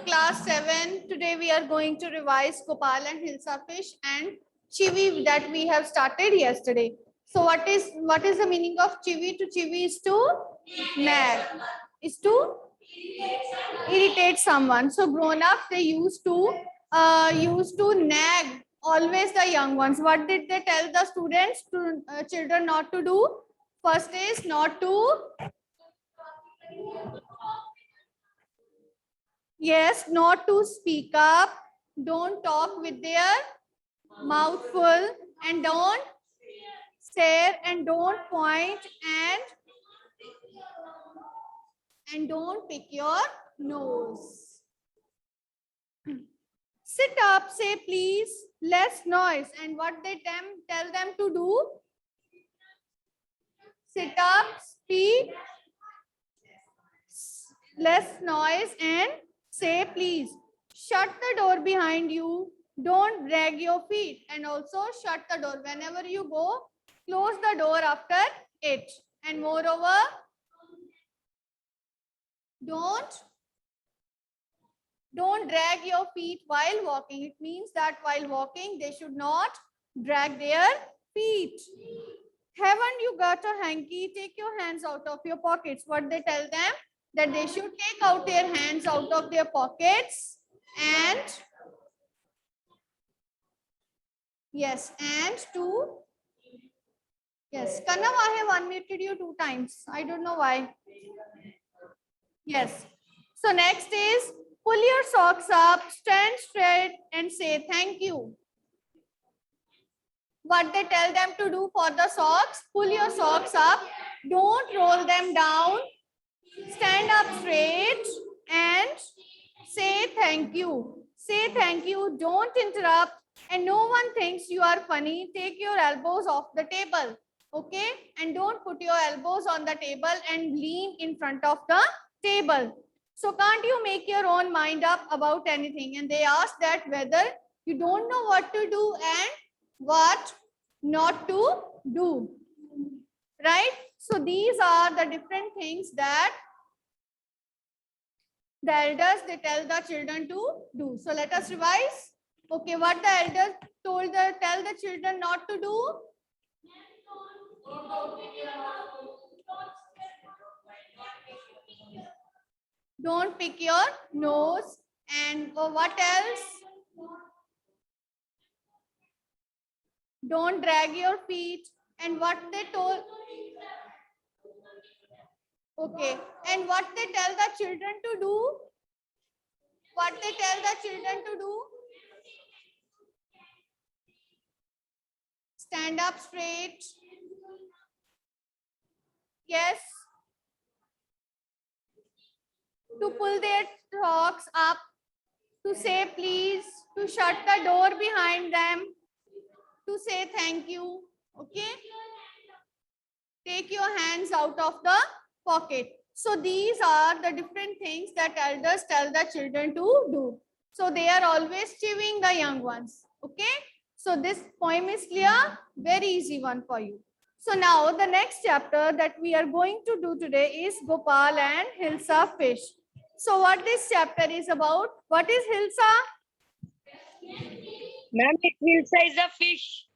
class 7. Today we are going to revise Gopal and Hilsa fish and chivi that we have started yesterday. So what is the meaning of chivi? To chivi is to nag, is to irritate someone. So grown up they used to nag always the young ones. What did they tell the students to children not to do? First is not to, yes, not to speak up, don't talk with their mouth full, and don't stare, and don't point, and don't pick your nose. Sit up, say please, less noise. And what they tell them to do? Sit up, speak, less noise, and say please. Shut the door behind you. Don't drag your feet. And also shut the door. Whenever you go, close the door after it. And moreover, don't drag your feet while walking. It means that while walking, they should not drag their feet. Haven't you got a hanky? Take your hands out of your pockets. What they tell them? That they should take out their hands out of their pockets and yes, and to, yes, Kanav, I have unmuted you 2 times. I don't know why. Yes. So next is pull your socks up, stand straight and say thank you. What they tell them to do for the socks? Pull your socks up, don't roll them down, stand up straight and say thank you. Say thank you, don't interrupt, and no one thinks you are funny. Take your elbows off the table, okay? And don't put your elbows on the table and lean in front of the table. So can't you make your own mind up about anything? And they ask that whether you don't know what to do and what not to do, right? So these are the different things that the elders they tell the children to do. So let us revise. Okay, what the elders tell the children not to do? Don't pick your nose. And what else? Don't drag your feet. And what they told? Okay. And what they tell the children to do? What they tell the children to do? Stand up straight. Yes. To pull their socks up. To say please. To shut the door behind them. To say thank you. Okay. Take your hands out of the pocket. So these are the different things that elders tell the children to do. So they are always chivvying the young ones. Okay. So this poem is clear. Very easy one for you. So now the next chapter that we are going to do today is Gopal and Hilsa fish. So what this chapter is about? What is Hilsa? Ma'am, Hilsa is a fish.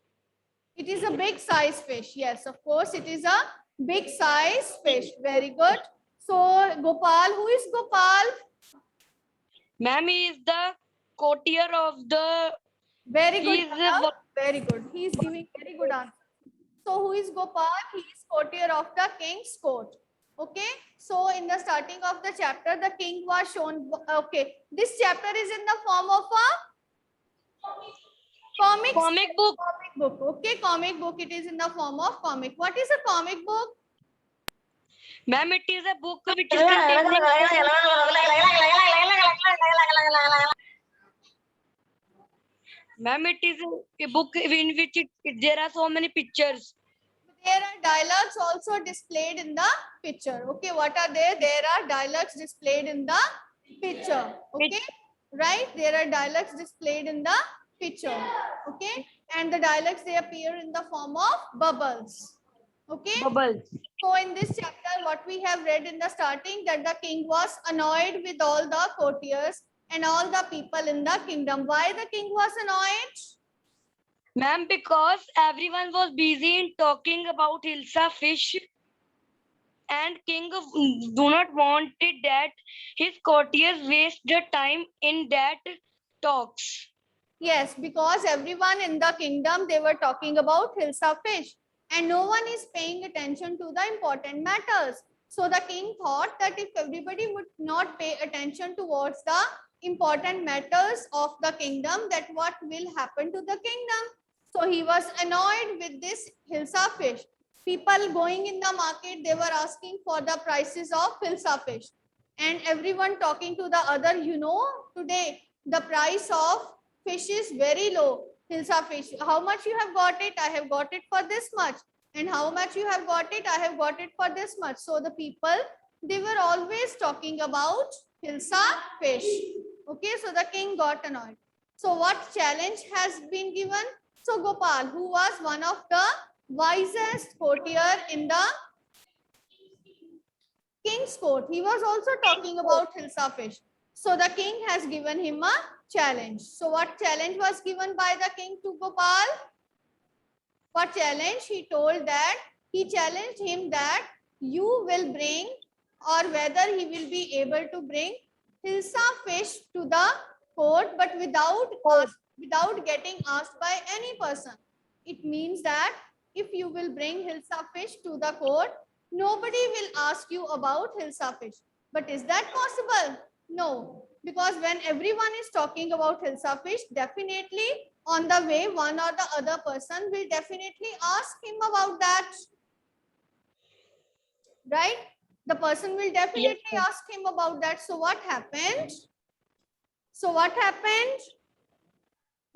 It is a big size fish. Yes, of course, it is a big size fish. Very good. So Gopal, who is Gopal? Ma'am, he is the courtier of the... Very good. Very good. He is giving very good answer. So who is Gopal? He is courtier of the king's court. Okay. So in the starting of the chapter, the king was shown. Okay. This chapter is in the form of a comic book. Comic book. Okay. Comic book. It is in the form of comic. What is a comic book? Ma'am, it is a book which is Ma'am, it is a book in which there are so many pictures. There are dialogues also displayed in the picture. Okay, what are there? There are dialogues displayed in the picture. Okay, right? There are dialogues displayed in the picture. Okay, and the dialogues they appear in the form of bubbles. Okay. Bubbles. So in this chapter, what we have read in the starting that the king was annoyed with all the courtiers and all the people in the kingdom. Why the king was annoyed? Ma'am, because everyone was busy in talking about Hilsa fish, and king do not wanted that his courtiers waste the time in that talks. Yes, because everyone in the kingdom, they were talking about Hilsa fish and no one is paying attention to the important matters. So the king thought that if everybody would not pay attention towards the important matters of the kingdom, that what will happen to the kingdom. So he was annoyed with this Hilsa fish. People going in the market, they were asking for the prices of Hilsa fish. And everyone talking to the other, today the price of fish is very low. Hilsa fish, how much you have got it? I have got it for this much. And how much you have got it? I have got it for this much. So the people, they were always talking about Hilsa fish. Okay, so the king got annoyed. So what challenge has been given? So Gopal, who was one of the wisest courtier in the king's court, he was also talking about Hilsa fish. So the king has given him a challenge. So what challenge was given by the king to Gopal? What challenge? He told that, he challenged him that you will bring, or whether he will be able to bring Hilsa fish to the court, but without getting asked by any person. It means that if you will bring Hilsa fish to the court, nobody will ask you about Hilsa fish. But is that possible? No, because when everyone is talking about Hilsa fish, definitely on the way, one or the other person will definitely ask him about that. Right? The person will definitely Yes, ask him about that. So what happened? So what happened?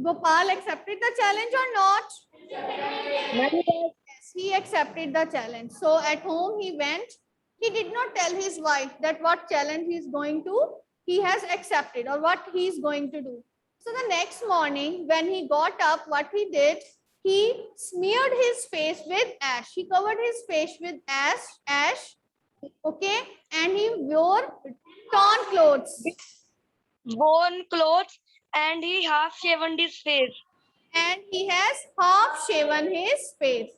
Gopal accepted the challenge or not? ma'am. Yes, he accepted the challenge. So at home he went. He did not tell his wife that what challenge he is going to, he has accepted or what he is going to do. So the next morning when he got up, what he did, he smeared his face with ash. He covered his face with ash, okay, and he wore torn clothes. Worn clothes, and he half shaven his face. And he has half shaven his face.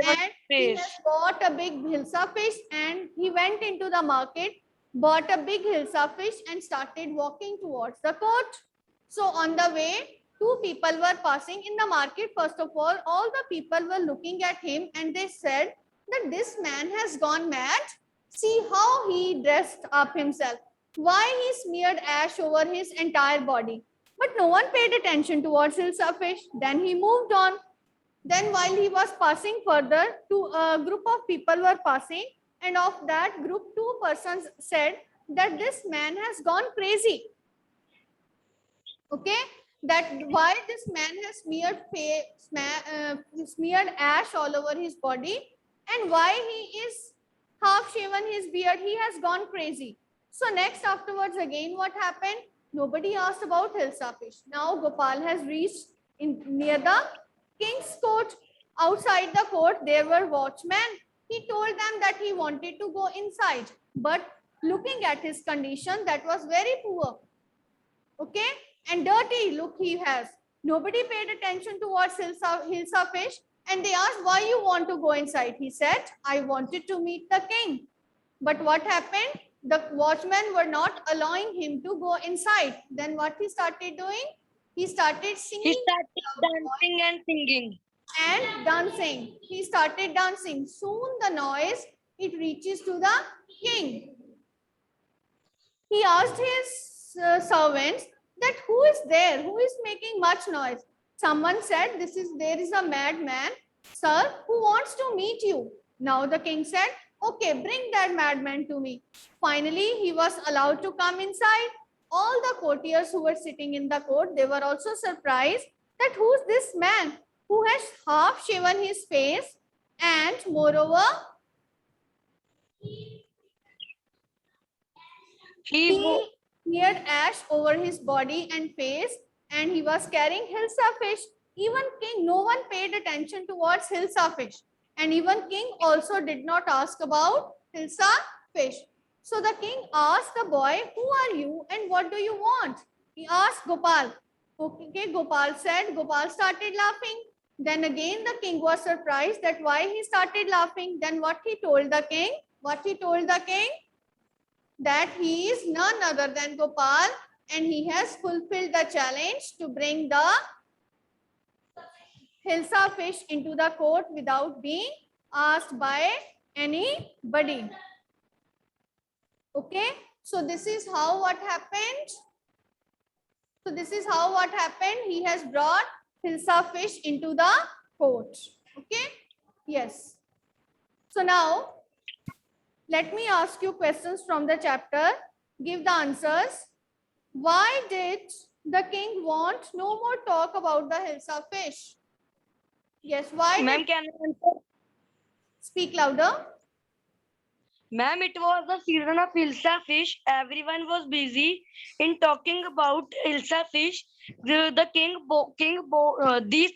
And he Face. has bought a big Hilsa fish and he went into the market, bought a big Hilsa fish and started walking towards the court. So on the way, two people were passing in the market. First of all the people were looking at him and they said that this man has gone mad. See how he dressed up himself. Why he smeared ash over his entire body. But no one paid attention towards Hilsa fish. Then he moved on. Then while he was passing further, a group of people were passing, and of that group, two persons said that this man has gone crazy. Okay, that why this man has smeared ash all over his body, and why he is half shaven his beard, he has gone crazy. So next afterwards again what happened? Nobody asked about Hilsa fish. Now Gopal has reached near the king's court. Outside the court there were watchmen. He told them that he wanted to go inside, but looking at his condition, that was very poor. Okay, and dirty look he has. Nobody paid attention towards Hilsa fish, and they asked why you want to go inside. He said, I wanted to meet the king. But what happened? The watchmen were not allowing him to go inside. Then what he started doing? He started singing. He started dancing and singing. And dancing. He started dancing. Soon the noise, it reaches to the king. He asked his servants that who is there, who is making much noise. Someone said, there is a madman, sir, who wants to meet you. Now the king said, okay, bring that madman to me. Finally, he was allowed to come inside. All the courtiers who were sitting in the court, they were also surprised that who's this man who has half shaven his face, and moreover, he smeared ash over his body and face, and he was carrying Hilsa fish. Even king, no one paid attention towards Hilsa fish, and even king also did not ask about Hilsa fish. So the king asked the boy, who are you and what do you want? He asked Gopal. Okay, Gopal said, Gopal started laughing. Then again the king was surprised that why he started laughing. Then what he told the king? What he told the king? That he is none other than Gopal and he has fulfilled the challenge to bring the Hilsa fish into the court without being asked by anybody. Okay, so this is how what happened. So this is how what happened. He has brought Hilsa fish into the court. Okay, yes. So now let me ask you questions from the chapter. Give the answers. Why did the king want no more talk about the Hilsa fish? Yes, why Ma'am, did can I answer? speak louder? Ma'am, it was the season of Hilsa fish. Everyone was busy in talking about Hilsa fish. These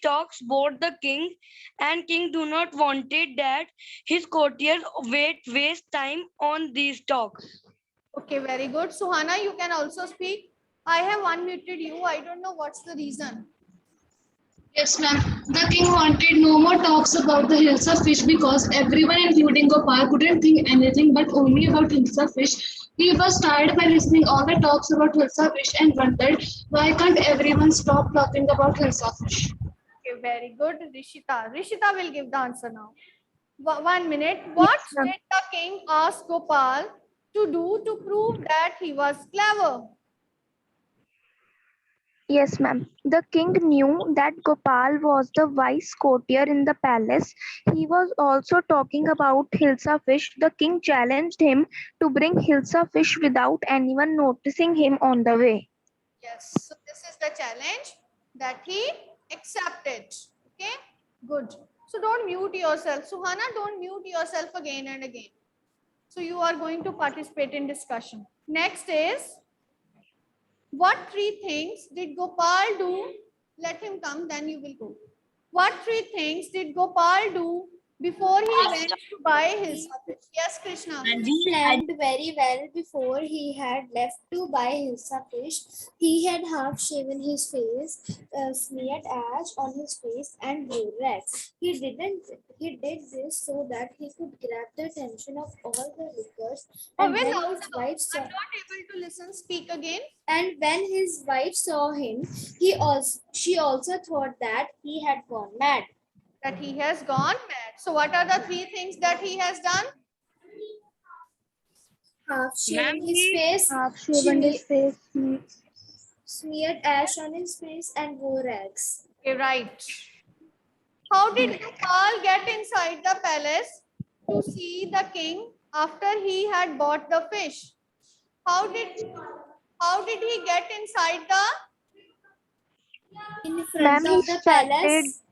talks bored the king, and king do not wanted that his courtiers waste time on these talks. Okay, very good. Suhana, you can also speak. I have unmuted you. I don't know what's the reason. Yes, ma'am. The king wanted no more talks about the Hilsa fish because everyone, including Gopal, couldn't think anything but only about Hilsa fish. He was tired by listening all the talks about Hilsa fish and wondered why can't everyone stop talking about Hilsa fish. Okay, very good. Rishita. Rishita will give the answer now. 1 minute. Yes, What ma'am. did the king ask Gopal to do to prove that he was clever? Yes, ma'am. The king knew that Gopal was the wise courtier in the palace. He was also talking about Hilsa fish. The king challenged him to bring Hilsa fish without anyone noticing him on the way. Yes. So this is the challenge that he accepted. Okay. Good. So don't mute yourself. Suhana, don't mute yourself again and again. So you are going to participate in discussion. Next is, what three things did Gopal do? Let him come, then you will go. What three things did Gopal do before he went to buy his fish? Yes, Krishna. He planned very well before he had left to buy his fish. He had half shaven his face, smeared ash on his face, and wore rags. He did this so that he could grab the attention of all the lookers. And Very when loud. his wife saw, I'm not able to listen. Speak again. and when his wife saw him, she also thought that he had gone mad. That he has gone mad. So what are the three things that he has done? Half shaven Ma'am, his face, Half shaven his face. smeared ash on his face, and wore rags. Okay, right. How did Gopal get inside the palace to see the king after he had bought the fish? How did he get inside the? In Ma'am, front he of the started palace,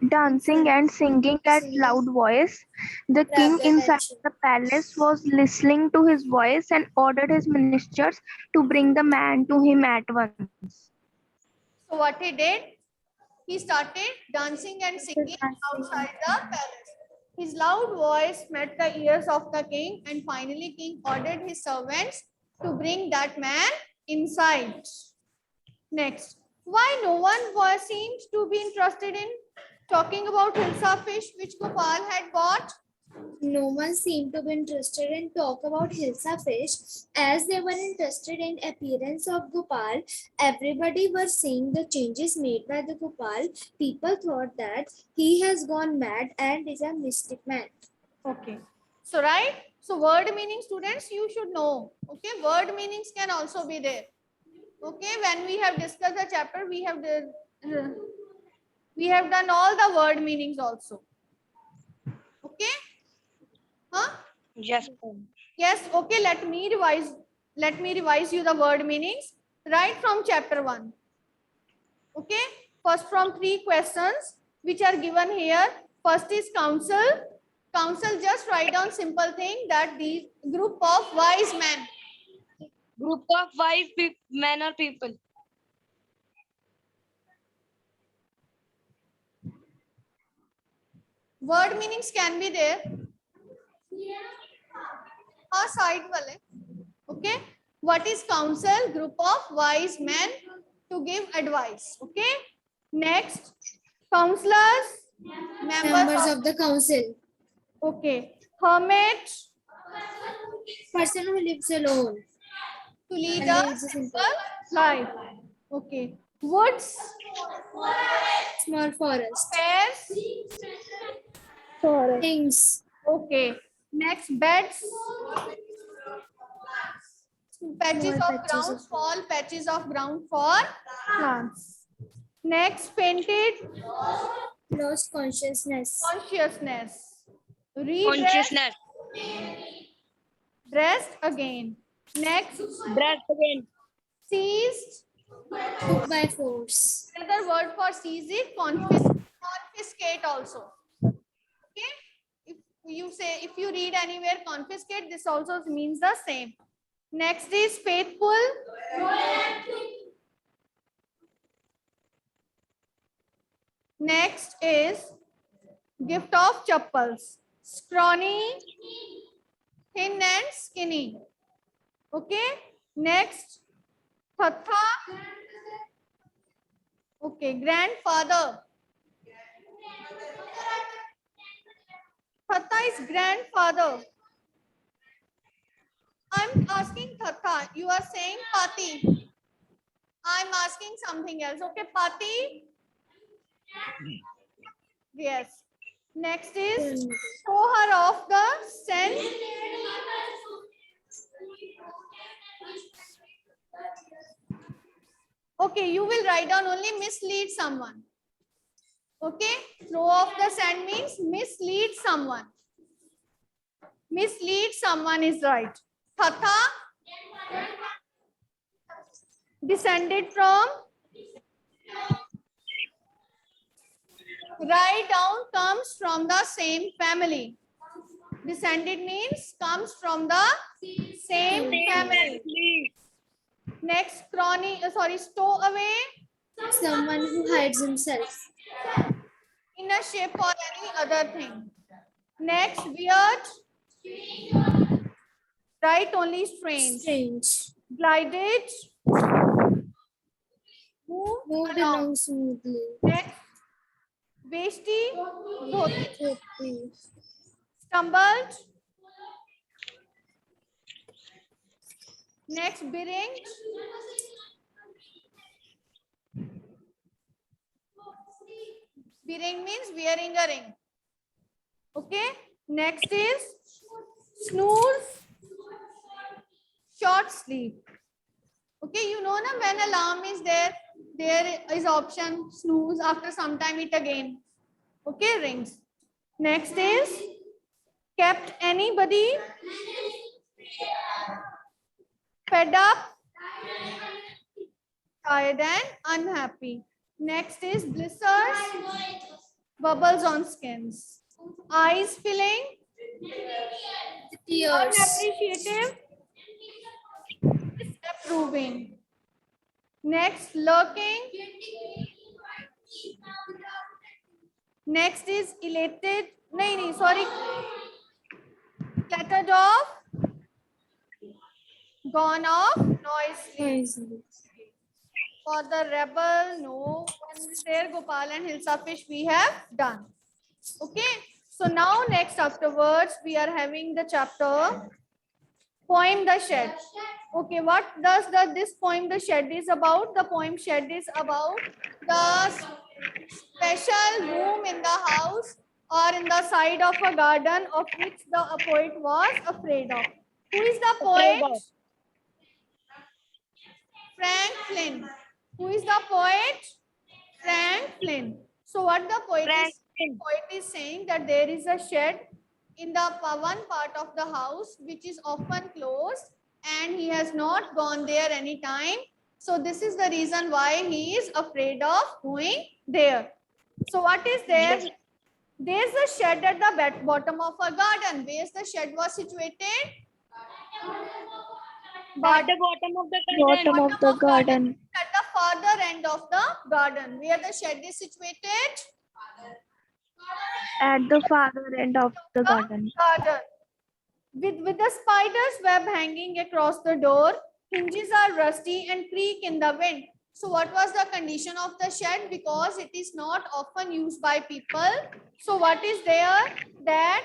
dancing and singing at loud voice. The king grab the inside attention. the palace was listening to his voice and ordered his ministers to bring the man to him at once. So what he did? He started dancing and singing outside the palace. His loud voice met the ears of the king, and finally king ordered his servants to bring that man inside. Next, why no one seemed to be interested in talking about Hilsa fish which Gopal had bought? No one seemed to be interested in talk about Hilsa fish as they were interested in appearance of Gopal. Everybody was seeing the changes made by the Gopal. People thought that he has gone mad and is a mystic man. Okay. So, right. So, word meaning, students, you should know. Okay. Word meanings can also be there. Okay. When we have discussed the chapter, we have done all the word meanings also. Okay. Huh? yes, ma'am. Yes. Okay. Let me revise you the word meanings right from chapter 1. Okay. First from 3 questions which are given here. First is counsel. Counsel, just write down simple thing that the group of wise men. Group of wise men or people. Word meanings can be there. Side wale. Okay. What is counsel? Group of wise men. to give advice. Okay. Next, counselors, Members of the council. Okay. Hermit, Person who lives alone. to lead And a lives a simple simple life. Okay. Woods, small forest. pears. Forest. Things. Okay. Next, beds. Patches Small of patches ground, of- small patches of ground for plants. Next, painted Lost consciousness. consciousness. Redressed, Consciousness. dressed again. Next, Breath again. seized. Took by force. Another word for seize is confiscate also. Okay. If you read anywhere confiscate, this also means the same. Next is faithful. Next is gift of chappals. Scrawny, thin and skinny. Okay. Next, thatha. Okay, grandfather. Thatha is grandfather. I'm asking Thatha. You are saying Pati. I'm asking something else. Okay, Pati. Yes. Next is show her off the sense. Okay, you will write down only mislead someone. Okay, throw off the sand means mislead someone. Mislead someone is right. Thatha, descended from. Write down comes from the same family. Descended means comes from the same family. Next, stow away Someone who hides himself. in a ship or any other thing. Next, weird. Write only strange. Strange. Glided. Moved along. along smoothly. Next, vesti. Dhoti. Dhoti. Stumbled. Next, bearing. Bearing means wearing a ring. Okay. Next is snooze. Short sleep. Okay, you know na, when alarm is there, there is option snooze. After some time it again. Okay, rings. Next is kept anybody fed up, tired and unhappy. Next is blisters, bubbles on skins. Eyes filling, Tears. unappreciative, disapproving. Next, lurking. Next is elated. No, sorry. Clattered off, gone off, noisily. Noisily. For the rebel, no one is there. Gopal and Hilsa fish we have done. Okay. So now next afterwards we are having the chapter poem The Shed. Okay, what does this poem The Shed is about? The poem Shed is about the special room in the house or in the side of a garden of which the poet was afraid of. Who is the poet? Frank Flynn. Who is the poet? Frank Flynn. So what the poet is saying that there is a shed in the one part of the house which is often closed and he has not gone there any time. So this is the reason why he is afraid of going there. So what is there? There's a shed at the bottom of a garden. Where the shed was situated? At the bottom of the garden. Bottom of the garden. At the farther end of the garden. Where the shed is situated? At the farther end of the garden. With the spider's web hanging across the door, hinges are rusty and creak in the wind. So what was the condition of the shed? Because it is not often used by people. So what is there? That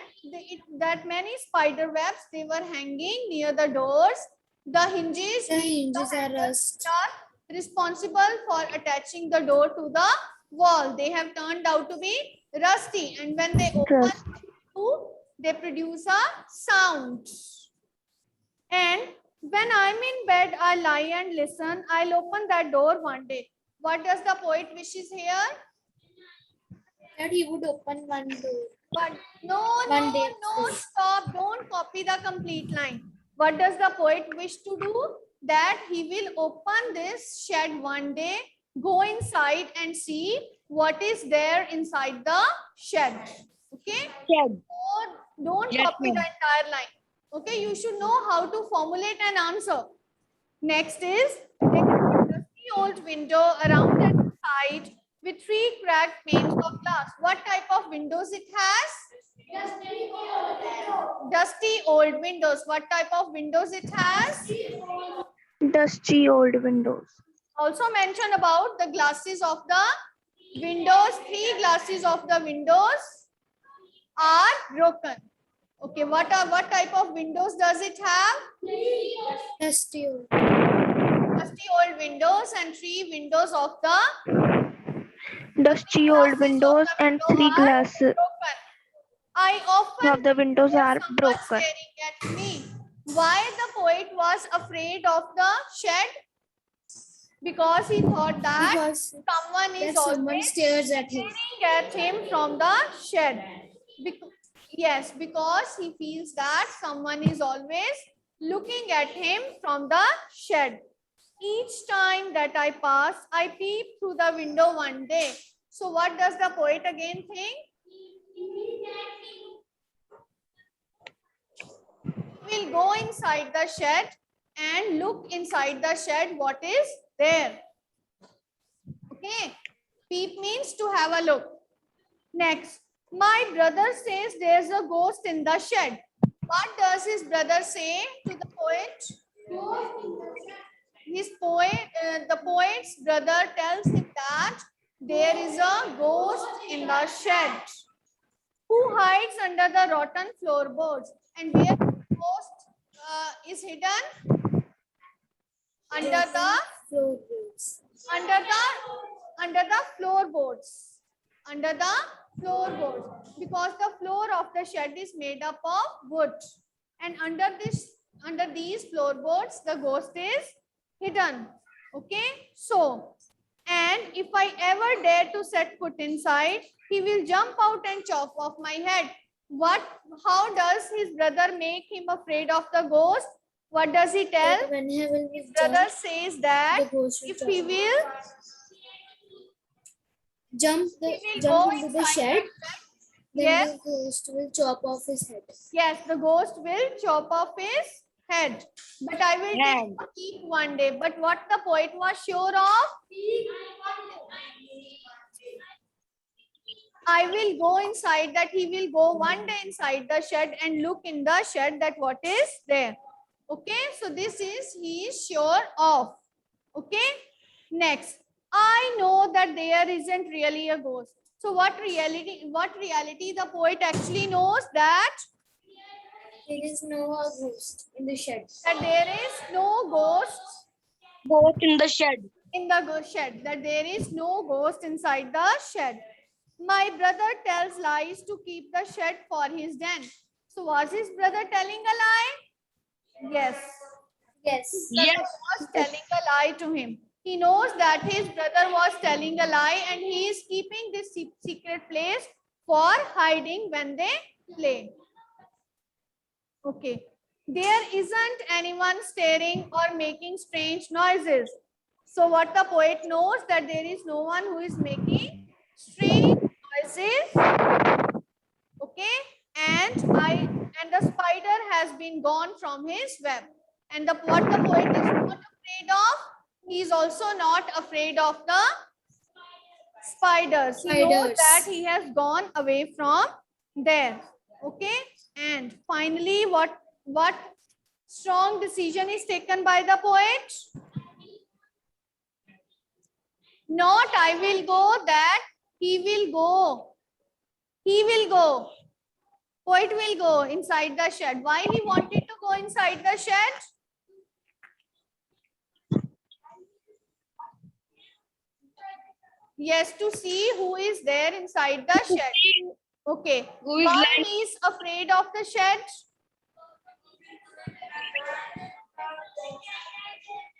many spider webs, they were hanging near the doors. The hinges, The hinges are handles rust. are responsible for attaching the door to the wall. They have turned out to be rusty, and when they open, they produce a sound. And when I'm in bed, I lie and listen. I'll open that door one day. What does the poet wishes here? That he would open one door. But no, One day. stop. Don't copy the complete line. What does the poet wish to do? That he will open this shed one day, go inside and see what is there inside the shed. Okay? Shed. Don't Yes, copy the ma'am. entire line. Okay, you should know how to formulate an answer. Next is there is a dusty old window around at the side with 3 cracked panes of glass. What type of windows it has? Dusty old windows. What type of windows it has? Dusty old windows. Also mention about the glasses of the windows. 3 glasses of the windows are broken. Okay, what type of windows does it have? Dusty old. Dusty old windows, and 3 windows of the Dusty old windows and 3 glasses broken. I often of the windows hear are someone broken. staring at me. Why the poet was afraid of the shed? Because he thought that Because someone is that someone always stares at him. staring at him from the shed. Yes, because he feels that someone is always looking at him from the shed. Each time that I pass, I peep through the window one day. So what does the poet again think? He will go inside the shed and look inside the shed what is there. Okay. Peep means to have a look. Next, my brother says there's a ghost in the shed. What does his brother say to the poet? The poet's brother tells him that there is a ghost in the shed. Who hides under the rotten floorboards? And where the ghost is hidden? Under the Floorboards. floorboards. Under the floorboards, because the floor of the shed is made up of wood, and under these floorboards the ghost is hidden. Okay, so, and if I ever dare to set foot inside, he will jump out and chop off my head. How does his brother make him afraid of the ghost? What does he tell? That whenever His we brother jump, says that the ghost will if he will jump go into the inside shed, then Yes. the ghost will chop off his head. yes, the ghost will chop off his head. But I will take Head. a peek one day. But what the poet was sure of? I will go inside, that he will go one day inside the shed and look in the shed that what is there. Okay, so this is he is sure of. Okay, next, I know that there isn't really a ghost. So what reality the poet actually knows? That There is no ghost in the shed. there is no ghost Both in the shed. in the shed, that there is no ghost inside the shed. My brother tells lies to keep the shed for his den. So was his brother telling a lie? Yes. Yes. Yes. Brother was telling a lie to him. He knows that his brother was telling a lie, and he is keeping this secret place for hiding when they play. Okay. There isn't anyone staring or making strange noises. So what the poet knows, that there is no one who is making strange noises. Okay. And the spider has been gone from his web. And what the poet is not afraid of, he is also not afraid of the spiders. He knows Spiders. that he has gone away from there. Okay. And finally, what strong decision is taken by the poet? Not I will go, that he will go. He will go. Poet will go inside the shed. Why he wanted to go inside the shed? Yes, to see who is there inside the shed. Okay. Who is Why lying? he is afraid of the shed?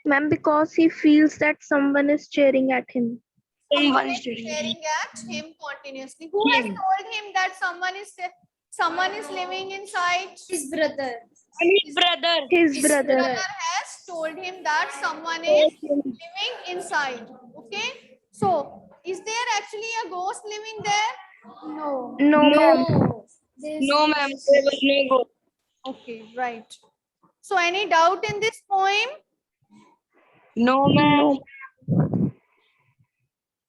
Ma'am, because he feels that someone is staring at him. Someone Is is staring. staring at him continuously. Who has Him. told him that someone is living inside? His brother. His brother. His His brother. Brother has told him that someone is living inside. Okay. So, is there actually a ghost living there? No. No, ma'am. No. There's No, ma'am. There was no ghost. Okay, right. So, any doubt in this poem? No, ma'am. No.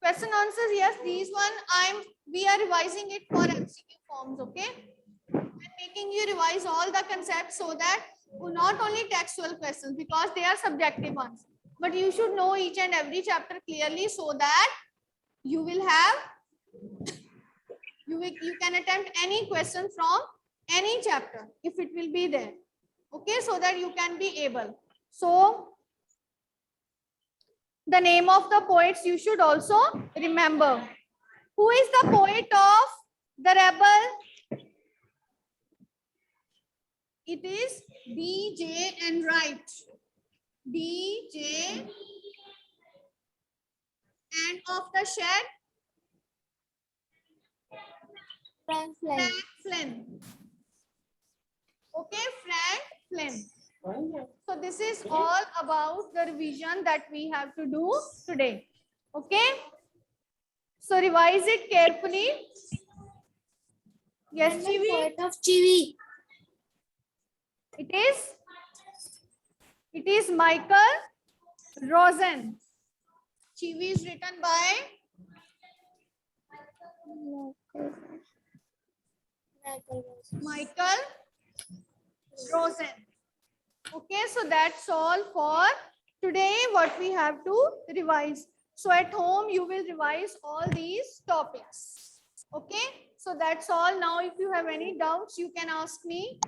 Question answers, yes. These one we are revising it for MCQ forms, okay? I'm making you revise all the concepts so that not only textual questions, because they are subjective ones, but you should know each and every chapter clearly so that you will have you can attempt any question from any chapter if it will be there, okay, so that you can be able. So the name of the poets you should also remember. Who is the poet of the rebel? It is D.J. Enright. D.J. and of the shed, Frank Flynn. Frank Flynn. Okay, Frank Flynn. So this is all about the revision that we have to do today. Okay. So revise it carefully. Yes, And the Chivi. poet of Chivi. It is Michael Rosen. Chivi is written by Michael Rosen. Okay, so that's all for today what we have to revise. So at home you will revise all these topics. Okay, so that's all. Now if you have any doubts you can ask me.